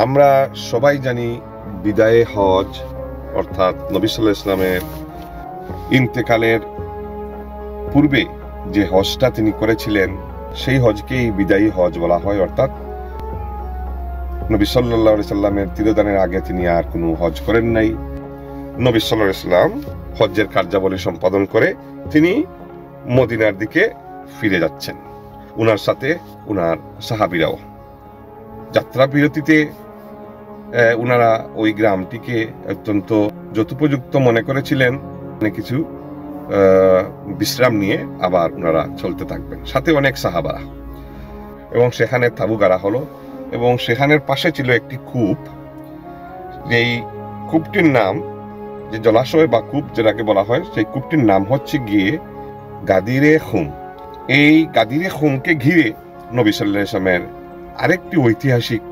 আমরা সবাই জানি বিদায়ে হজ অর্থাৎ নবী সাল্লাল্লাহু আলাইহি ওয়াসাল্লামের ইন্তেকালের পূর্বে যে হজটা তিনি করেছিলেন সেই হজকেই বিদায়ী হজ বলা হয়। অর্থাৎ নবী সাল্লাল্লাহু আলাইহি ওয়াসাল্লামের তিরোধানের আগে তিনি আর কোনো হজ করেন নাই। নবী সাল্লাল্লাহু আলাইহি ওয়াসাল্লাম হজ্জের কার্যাবলী সম্পাদন করে তিনি মদিনার দিকে ফিরে যাচ্ছেন, উনার সাথে উনার সাহাবীরাও। যাত্রা বিরতিতে উনারা ওই গ্রামটিকে অত্যন্ত যথোপযুক্ত মনে করেছিলেন, কিছু বিশ্রাম নিয়ে আবার উনারা চলতে থাকবেন, সাথে অনেক সাহাবারা। এবং সেখানে তাঁবু গাড়া হলো এবং সেখানের পাশে ছিল একটি কূপ। যেই কূপটির নাম, যে জলাশয় বা কূপ যেটাকে বলা হয়, সেই কূপটির নাম হচ্ছে গিয়ে গাদিরে খুম। এই গাদিরে খুমকে ঘিরে নবী সাল্লাল্লাহু আলাইহি ওয়াসাল্লামের আরেকটি ঐতিহাসিক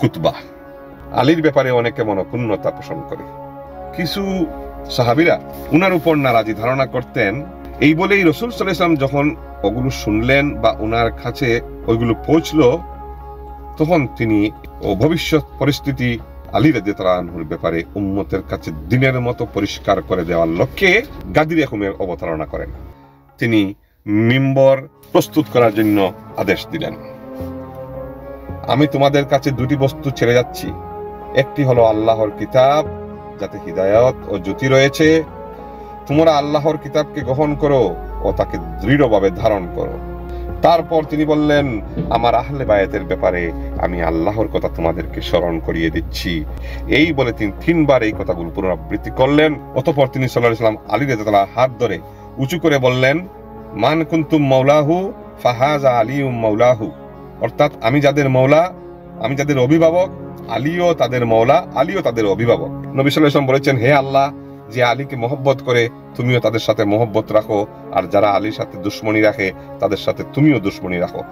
খুতবা। আলীর ব্যাপারে অনেকে মনক্ষুণ্ণতা পোষণ করে। কিছু সাহাবীরা উনার উপর নারাজি ধারণা করতেন। এই বলেই রাসূল সাল্লাল্লাহু আলাইহি ওয়াসাল্লাম যখন ওগুলো শুনলেন বা উনার কাছে ওইগুলো পৌঁছলো, তখন তিনি ভবিষ্যৎ পরিস্থিতি আলী রাদিয়াল্লাহু আনহুর ব্যাপারে উম্মতের কাছে দিনের মতো পরিষ্কার করে দেওয়ার লক্ষ্যে গাদিরে খুমের অবতারণা করেন। তিনি মিম্বর প্রস্তুত করার জন্য আদেশ দিলেন। আমি তোমাদের কাছে দুটি বস্তু ছেড়ে যাচ্ছি, একটি হলো আল্লাহর কিতাব, যাতে হিদায়াত ও জ্যোতি রয়েছে। তোমরা আল্লাহর কিতাবকে গ্রহণ করো ও তাকে দৃঢ়ভাবে ধারণ করো। তারপর তিনি বললেন, আমার আহলে বায়াতের ব্যাপারে আমি আল্লাহর কথা তোমাদেরকে স্মরণ করিয়ে দিচ্ছি। এই বলে তিনি 3 বার এই কথাগুলো পুনরাবৃত্তি করলেন। অতঃপর তিনি সাল্লাল্লাহু আলাইহি ওয়াসাল্লাম আলী রাদিয়াল্লাহু আনহুর হাত ধরে উঁচু করে বললেন, মান কুনতুম মাওলাহু ফাহাযা আলিউম মাওলাহু। অর্থাৎ আমি যাদের মওলা, আমি যাদের অভিভাবক, আলীও তাদের মওলা, আলীও তাদের অভিভাবক। নবী সাল্লাল্লাহু আলাইহি ওয়াসাল্লাম বলেছেন, হে আল্লাহ, যে আলীকে মহব্বত করে তুমিও তাদের সাথে মহব্বত রাখো, আর যারা আলীর সাথে দুশমনী রাখে তাদের সাথে তুমিও দুশমনী রাখো।